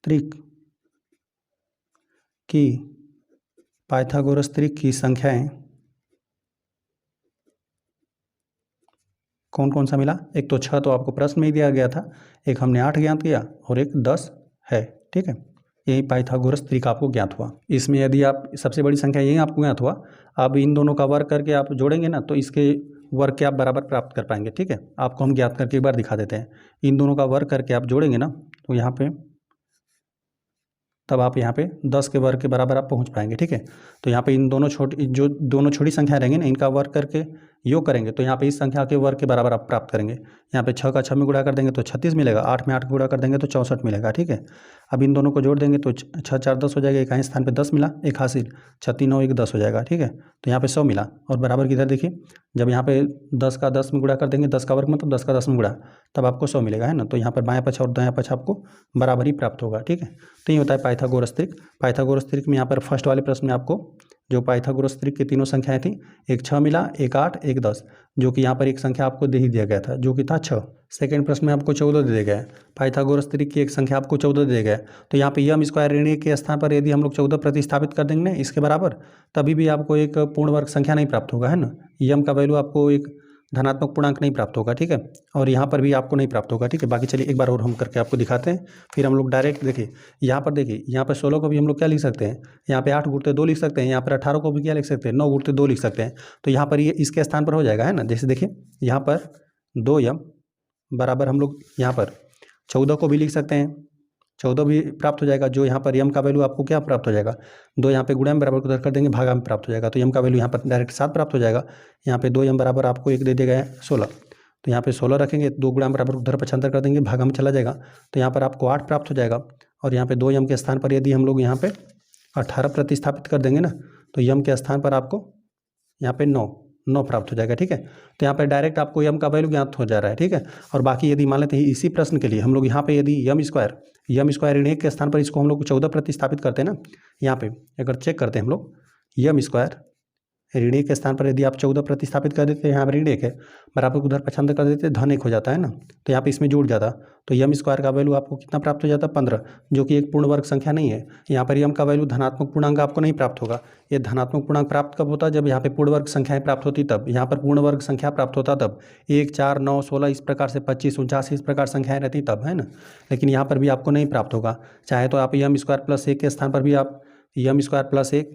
त्रिक की संख्याएं कौन कौन सा मिला? एक तो 6 तो आपको प्रश्न में ही दिया गया था, एक हमने 8 ज्ञात किया और एक 10 है। ठीक है, यही पाइथागोरस त्रिक आपको ज्ञात हुआ। इसमें यदि आप सबसे बड़ी संख्या यही आपको ज्ञात हुआ, अब इन दोनों का वर्ग करके आप जोड़ेंगे ना, तो इसके वर्ग के आप बराबर प्राप्त कर पाएंगे। ठीक है, आपको हम ज्ञात करके एक बार दिखा देते हैं। इन दोनों का वर्ग करके आप जोड़ेंगे ना, तो यहाँ पे तब आप यहाँ पे 10 के वर्ग के बराबर आप पहुँच पाएंगे। ठीक है, तो यहाँ पे इन दोनों छोटी संख्या रहेंगे ना, इनका वर्ग करके योग करेंगे तो यहाँ पे इस संख्या के वर्ग के बराबर आप प्राप्त करेंगे। यहाँ पे 6 का 6 में गुणा कर देंगे तो 36 मिलेगा, 8 में 8 गुणा कर देंगे तो 64 मिलेगा। ठीक है, अब इन दोनों को जोड़ देंगे तो 6 4 10 हो जाएगा, एक आए स्थान पे 10 मिला, एक हासिल, 36 9 1 10 हो जाएगा। ठीक है, तो यहाँ पे 100 मिला और बराबर किधर देखिए, जब यहाँ पे 10 का 10 में गुणा कर देंगे, 10 का वर्ग मतलब 10 का 10 में गुणा, तब आपको 100 मिलेगा, है ना। तो यहाँ पर बायां पक्ष और दायां पक्ष आपको बराबर ही प्राप्त होगा। ठीक है, तो ये होता है पाइथागोरस त्रिक। पाइथागोरस त्रिक में यहाँ पर फर्स्ट वाले प्रश्न में आपको जो पाइथागोरस त्रिक की तीनों संख्याएं थी, एक 6 मिला, एक 8, एक 10, जो कि यहाँ पर एक संख्या आपको दे ही दिया गया था, जो कि था 6। सेकेंड प्रश्न में आपको 14 दे दिया गया है। पाइथागोरस त्रिक की एक संख्या आपको 14 दे दिया गया है, तो यहाँ पे यम स्क्वायर ऋणात्मक के स्थान पर यदि हम लोग 14 प्रतिस्थापित कर देंगे ना इसके बराबर, तभी भी आपको एक पूर्ण वर्ग संख्या नहीं प्राप्त होगा, है ना। यम का वैल्यू आपको एक धनात्मक पूर्णांक नहीं प्राप्त होगा। ठीक है, और यहाँ पर भी आपको नहीं प्राप्त होगा। ठीक है, बाकी चलिए एक बार और हम करके आपको दिखाते हैं, फिर हम लोग डायरेक्ट देखिए यहाँ पर देखिए, यहाँ पर 16 को भी हम लोग क्या लिख सकते हैं, यहाँ पे 8 गुणित 2 लिख सकते हैं, यहाँ पर 18 को भी क्या लिख सकते हैं, 9 गुणित 2 लिख सकते हैं। तो यहाँ पर ये इसके स्थान पर हो जाएगा, है ना। जैसे देखिए यहाँ पर 2m बराबर हम लोग यहाँ पर 14 को भी लिख सकते हैं, 14 भी प्राप्त हो जाएगा, जो यहाँ पर यम का वैल्यू आपको क्या प्राप्त हो जाएगा, 2 यहाँ पे गुणा में बराबर उधर कर देंगे, भागा में प्राप्त हो जाएगा, तो यम का वैल्यू यहाँ पर डायरेक्ट 7 प्राप्त हो जाएगा। यहाँ पे 2m बराबर आपको एक दे दिया गया है 16, तो यहाँ पे 16 रखेंगे, 2 गुणा में बराबर उधर 75 कर देंगे, भागा में चला जाएगा, तो यहाँ पर आपको 8 प्राप्त हो जाएगा। और यहाँ पे 2m के स्थान पर यदि हम लोग यहाँ पे 18 प्रतिस्थापित कर देंगे ना, तो यम के स्थान पर आपको यहाँ पे 9 प्राप्त हो जाएगा। ठीक है, तो यहाँ पर डायरेक्ट आपको यम का वैल्यू ज्ञात हो जा रहा है। ठीक है, और बाकी यदि मान लेते हैं इसी प्रश्न के लिए हम लोग यहाँ पे यदि यम स्क्वायर ऋणात्मक के स्थान पर इसको हम लोग 14 प्रतिस्थापित करते हैं ना, यहाँ पे अगर चेक करते हैं हम लोग यम स्क्वायर ऋणात्मक के स्थान पर यदि आप 14 प्रतिस्थापित कर देते हैं, यहाँ पर ऋणात्मक है, बराबर उधर 95 कर देते धन 1 हो जाता है ना, तो यहाँ पे इसमें जुड़ जाता, तो यम स्क्वायर का वैल्यू आपको कितना प्राप्त हो जाता है 15, जो कि एक पूर्ण वर्ग संख्या नहीं है। यहाँ पर यम का वैल्यू धनात्मक पूर्णांक आपको नहीं प्राप्त होगा। ये धनात्मक पूर्णांक प्राप्त कब होता है, जब यहाँ पे पूर्ण वर्ग संख्याएं प्राप्त होती तब, यहाँ पर पूर्ण वर्ग संख्या प्राप्त होता तब, 1 4 9 16 इस प्रकार से 25 49 इस प्रकार संख्याएं रहती तब, है ना। लेकिन यहाँ पर भी आपको नहीं प्राप्त होगा। चाहे तो आप यम स्क्वायर प्लस 1 के स्थान पर भी आप यम स्क्वायर प्लस 1,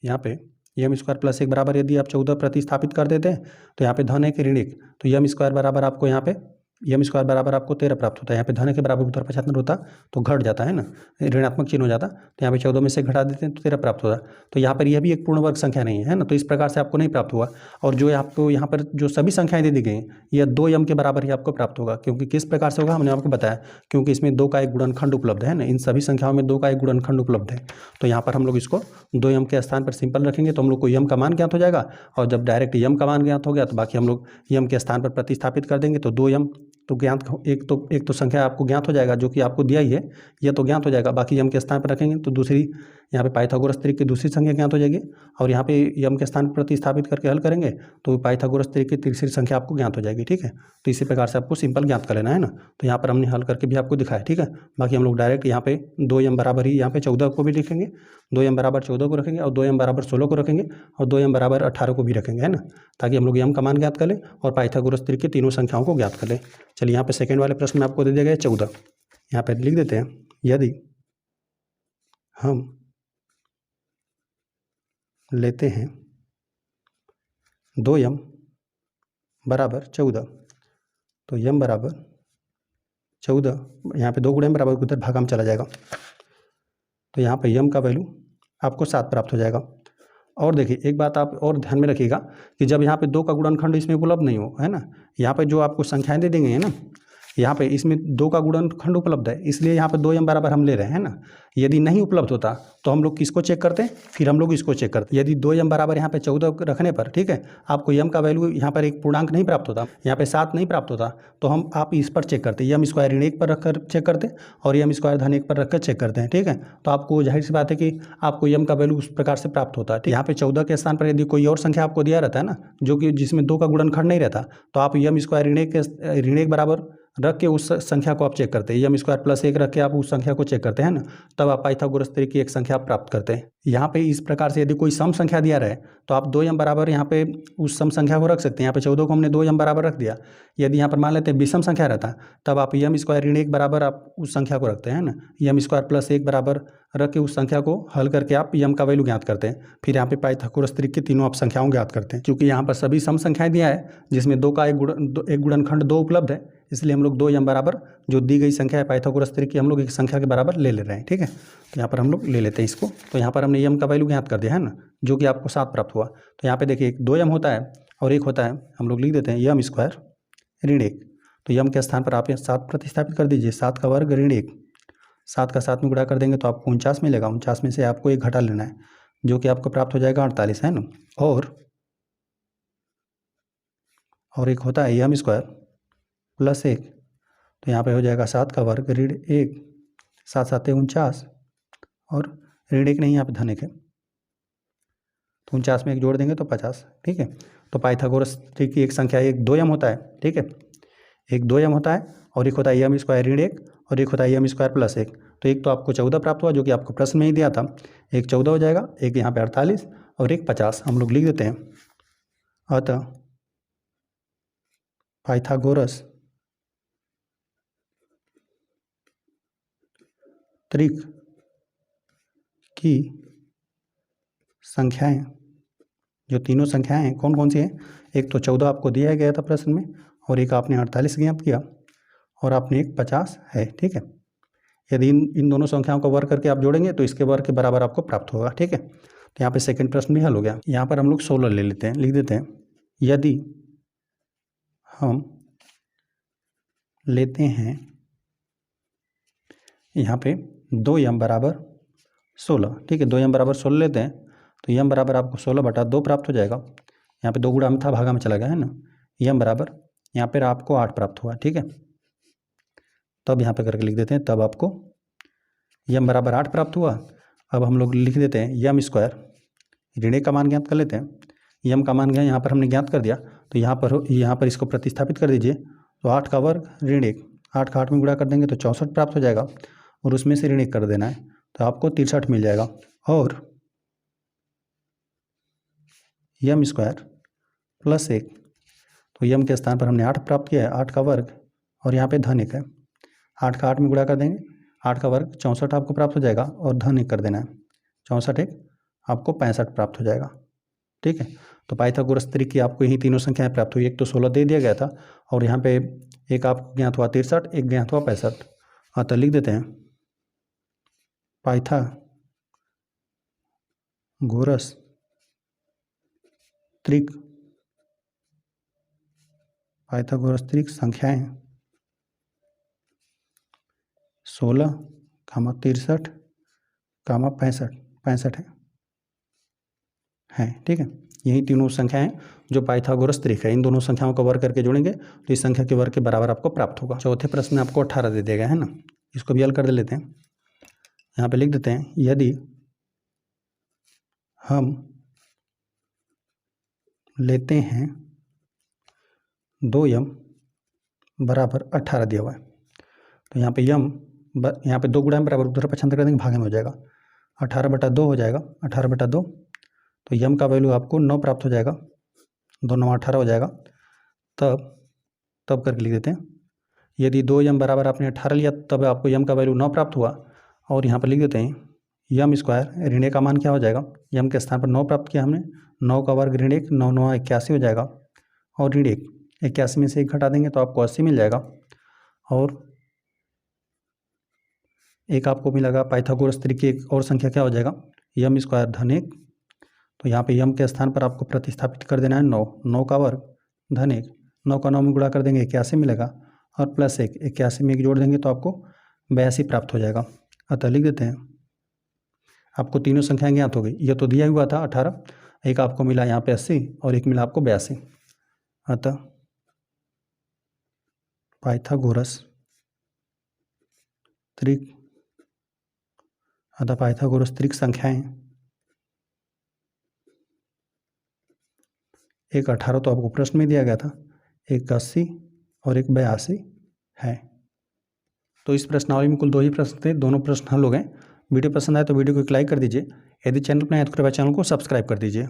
यहाँ पे यम स्क्वायर प्लस 1 बराबर यदि आप 14 प्रतिस्थापित कर देते हैं, तो यहाँ पे धन 1 ऋणात्मक, तो यम स्क्वायर बराबर आपको यहाँ पे यम स्क्वायर बराबर आपको 13 प्राप्त होता है। यहाँ पे धन के बराबर उधर 75 होता तो घट जाता है ना, ऋणात्मक चिन्ह हो जाता, तो यहाँ पे 14 में से घटा देते हैं तो 13 प्राप्त होता। तो यहाँ पर यह भी एक पूर्ण वर्ग संख्या नहीं है ना, तो इस प्रकार से आपको नहीं प्राप्त हुआ। और जो आपको यहाँ पर जो सभी संख्याएं दे दी गई यह 2m के बराबर ही आपको प्राप्त होगा। क्योंकि किस प्रकार से होगा हमने आपको बताया, क्योंकि इसमें 2 का एक गुणनखंड उपलब्ध है ना, इन सभी संख्याओं में 2 का एक गुणनखंड उपलब्ध है। तो यहाँ पर हम लोग इसको 2m के स्थान पर सिंपल रखेंगे तो हम लोग को यम का मान ज्ञात हो जाएगा, और जब डायरेक्ट यम का मान ज्ञात हो गया तो बाकी हम लोग यम के स्थान पर प्रतिस्थापित कर देंगे, तो 2m तो ज्ञात एक तो संख्या आपको ज्ञात हो जाएगा जो कि आपको दिया ही है, यह तो ज्ञात हो जाएगा। बाकी यम के स्थान पर रखेंगे तो दूसरी यहाँ पे पाइथागोरस त्रिक की दूसरी संख्या ज्ञात हो जाएगी, और यहाँ पे यम के स्थान पर प्रतिस्थापित करके हल करेंगे तो पाइथागोरस त्रिक की तीसरी संख्या आपको ज्ञात हो जाएगी। ठीक है, तो इसी प्रकार से आपको सिंपल ज्ञात कर लेना है ना। तो यहाँ पर हमने हल करके भी आपको दिखाया। ठीक है, बाकी हम लोग डायरेक्ट यहाँ पे 2m बराबर ही यहाँ पे 14 को भी लिखेंगे, 2m बराबर 14 को रखेंगे, और 2m बराबर 16 को रखेंगे, और 2m बराबर 18 को भी रखेंगे, है ना, ताकि हम लोग यम का मान ज्ञात कर लें और पाइथागोरस त्रिक की तीनों संख्याओं को ज्ञात कर लें। चलिए यहाँ पे सेकेंड वाले प्रश्न में आपको दे दिया गया है 14, यहाँ पे लिख देते हैं, यदि हम लेते हैं 2m बराबर 14, तो m बराबर 14, यहाँ पे 2 गुणे बराबर उधर भागा में चला जाएगा, तो यहाँ पे m का वैल्यू आपको 7 प्राप्त हो जाएगा। और देखिए एक बात आप और ध्यान में रखिएगा कि जब यहाँ पे 2 का गुणनखंड इसमें उपलब्ध नहीं हो, है ना, यहाँ पे जो आपको संख्याएं दे देंगे ना, यहाँ पे इसमें 2 का गुणनखंड उपलब्ध है, इसलिए यहाँ पे 2m बराबर हम ले रहे हैं ना। यदि नहीं उपलब्ध होता तो हम लोग किसको चेक करते हैं, फिर हम लोग इसको चेक करते हैं। यदि 2m बराबर यहाँ पे 14 रखने पर, ठीक है, आपको m का वैल्यू यहाँ पर एक पूर्णांक नहीं प्राप्त होता, यहाँ पे 7 नहीं प्राप्त होता, तो हम आप इस पर चेक करते हैं, m स्क्वायर ऋण 1 पर रखकर चेक करते हैं और m स्क्वायर धन 1 पर रखकर चेक करते हैं, ठीक है। तो आपको जाहिर सी बात है कि आपको m का वैल्यू उस प्रकार से प्राप्त होता है। यहाँ पे 14 के स्थान पर यदि कोई और संख्या आपको दिया रहता है ना, जो कि जिसमें 2 का गुणनखंड नहीं रहता, तो आप m स्क्वायर ऋण 1 बराबर रख के उस संख्या को आप चेक करते हैं, m स्क्वायर प्लस 1 रख के आप उस संख्या को चेक करते हैं ना, तब आप पाइथागोरस थ्योरम की एक संख्या प्राप्त करते हैं। यहाँ पे इस प्रकार से यदि कोई सम संख्या दिया रहे तो आप 2m बराबर यहाँ पे उस सम संख्या को रख सकते हैं। यहाँ पे 14 को हमने 2m बराबर रख दिया। यदि यहाँ पर मान लेते हैं विषम संख्या रहता, तब आप m स्क्वायर ऋण 1 बराबर आप उस संख्या को रखते हैं ना, m स्क्वायर प्लस 1 बराबर रख के उस संख्या को हल करके आप m का वैल्यू ज्ञात करते हैं। फिर यहाँ पे पाइथागोरस थ्योरम की तीनों आप संख्याओं ज्ञात करते हैं। क्योंकि यहाँ पर सभी सम संख्याएं दिया है जिसमें 2 का एक गुणनखंड 2 उपलब्ध है, इसलिए हम लोग 2m बराबर जो दी गई संख्या है पाइथागोरस थ्योरम की हम लोग एक संख्या के बराबर ले रहे हैं, ठीक है। तो यहाँ पर हम लोग ले लेते हैं इसको। तो यहाँ पर हमने m का वैल्यू ज्ञात कर दिया है ना, जो कि आपको 7 प्राप्त हुआ। तो यहाँ पे देखिए 2m होता है और एक होता है, हम लोग लिख देते हैं m स्क्वायर ऋण 1। तो m के स्थान पर आप 7 प्रतिस्थापित कर दीजिए, 7 का वर्ग ऋण 1, 7 का 7 में गुणा कर देंगे तो आपको 49 मिलेगा। 49 में से आपको एक घटा लेना है, जो कि आपको प्राप्त हो जाएगा 48, है ना। और एक होता है m स्क्वायर प्लस 1, तो यहाँ पे हो जाएगा 7 का वर्ग ऋण 1, 7 7 49 और ऋण 1 नहीं, यहाँ पे धन 1 है, तो 49 में एक जोड़ देंगे तो 50, ठीक है। तो पाइथागोरस थ्योरम की एक संख्या एक 2m होता है, ठीक है, एक 2m होता है और एक होता है m स्क्वायर ऋण 1 और एक होता है m स्क्वायर प्लस 1। तो एक तो आपको 14 प्राप्त हुआ जो कि आपको प्रश्न में ही दिया था, एक 14 हो जाएगा, एक यहाँ पे 48 और एक 50 हम लोग लिख देते हैं। अतः पाइथागोरस थ्योरम की संख्याएं, जो तीनों संख्याएं हैं कौन कौन सी हैं, एक तो 14 आपको दिया गया था प्रश्न में और एक आपने 48 ज्ञात किया और आपने एक 50 है, ठीक है। यदि इन दोनों संख्याओं का वर्ग करके आप जोड़ेंगे तो इसके वर्ग के बराबर आपको प्राप्त होगा, ठीक है। तो यहाँ पे सेकंड प्रश्न भी हल हो गया। यहाँ पर हम लोग 16 ले लेते हैं, लिख देते हैं, यदि हम लेते हैं यहाँ पे 2m बराबर 16, ठीक है, 2m बराबर 16 लेते हैं तो m बराबर आपको 16/2 प्राप्त हो जाएगा। यहाँ पे 2 गुणा में था, भागा में चला गया, है ना। m बराबर यहाँ पर आपको 8 प्राप्त हुआ, ठीक है। तब यहाँ पे करके लिख देते हैं, तब आपको m बराबर 8 प्राप्त हुआ। अब हम लोग लिख देते हैं m स्क्वायर ऋण 1 का मान ज्ञात कर लेते हैं। m का मान यहाँ पर हमने ज्ञात कर दिया, तो यहाँ पर इसको प्रतिस्थापित कर दीजिए। तो 8 का वर्ग ऋण 1, 8 का 8 में गुणा कर देंगे तो 64 प्राप्त हो जाएगा और उसमें से ऋण 1 कर देना है, तो आपको 63 मिल जाएगा। और m स्क्वायर प्लस 1, तो m के स्थान पर हमने 8 प्राप्त किया है, 8 का वर्ग और यहाँ पे धन 1 है, 8 का 8 में गुणा कर देंगे, 8 का वर्ग 64 आपको प्राप्त हो जाएगा और धन 1 कर देना है, 64 1 आपको 65 प्राप्त हो जाएगा, ठीक है। तो पाइथागोरस थ्योरम की आपको यही तीनों संख्याएं प्राप्त हुई। एक तो 16 दे दिया गया था और यहाँ पे एक आपको ज्ञात हुआ 63, एक ज्ञात हुआ 65। हाँ, तो लिख देते हैं पाइथागोरस थ्योरम संख्याएं 16, 63, 65 है, ठीक है। यही तीनों संख्याएं जो पाइथागोरस थ्योरम है, इन दोनों संख्याओं का वर्ग करके जोड़ेंगे तो इस संख्या के वर्ग के बराबर आपको प्राप्त होगा। चौथे प्रश्न में आपको 18 दे दिया गया है ना, इसको भी हल कर लेते हैं। यहाँ पे लिख देते हैं, यदि हम लेते हैं 2m बराबर 18 दिया हुआ है, तो यहाँ पे यहाँ पे 2 गुणा में बराबर उधर पक्षांतर कर देंगे, भागे में हो जाएगा, 18/2 हो जाएगा, 18/2। तो m का वैल्यू आपको 9 प्राप्त हो जाएगा, 2 9 18 हो जाएगा। तब करके लिख देते हैं, यदि 2m बराबर आपने 18 लिया तब आपको m का वैल्यू 9 प्राप्त हुआ। और यहाँ पर लिख देते हैं m स्क्वायर ऋण 1 का मान क्या हो जाएगा, m के स्थान पर 9 प्राप्त किया हमने, 9 का वर्ग ऋण 1, 9 9 81 हो जाएगा और ऋण 1, 81 में से 1 घटा देंगे तो आपको 80 मिल जाएगा। और एक आपको मिलेगा पाइथागोरस थ्योरम की एक और संख्या क्या हो जाएगा, m स्क्वायर धन 1। तो यहाँ पे m के स्थान पर आपको प्रतिस्थापित कर देना है 9, 9 का वर्ग धन 1, 9 का 9 में गुणा कर देंगे 81 मिलेगा और प्लस 1, 81 में 1 जोड़ देंगे तो आपको 82 प्राप्त हो जाएगा। अतः लिख देते हैं, आपको तीनों संख्याएं ज्ञात हो गई। यह तो दिया हुआ था 18, एक आपको मिला यहाँ पे 80 और एक मिला आपको 82। अतः पाइथागोरस त्रिक संख्याएं, एक 18 तो आपको प्रश्न में दिया गया था, एक 80 और एक 82 है। तो इस प्रश्नावली में कुल 2 ही प्रश्न थे, दोनों प्रश्न हल हो गए। वीडियो पसंद आए तो वीडियो को एक लाइक कर दीजिए। यदि चैनल पर नए हैं तो कृपया चैनल को सब्सक्राइब कर दीजिए।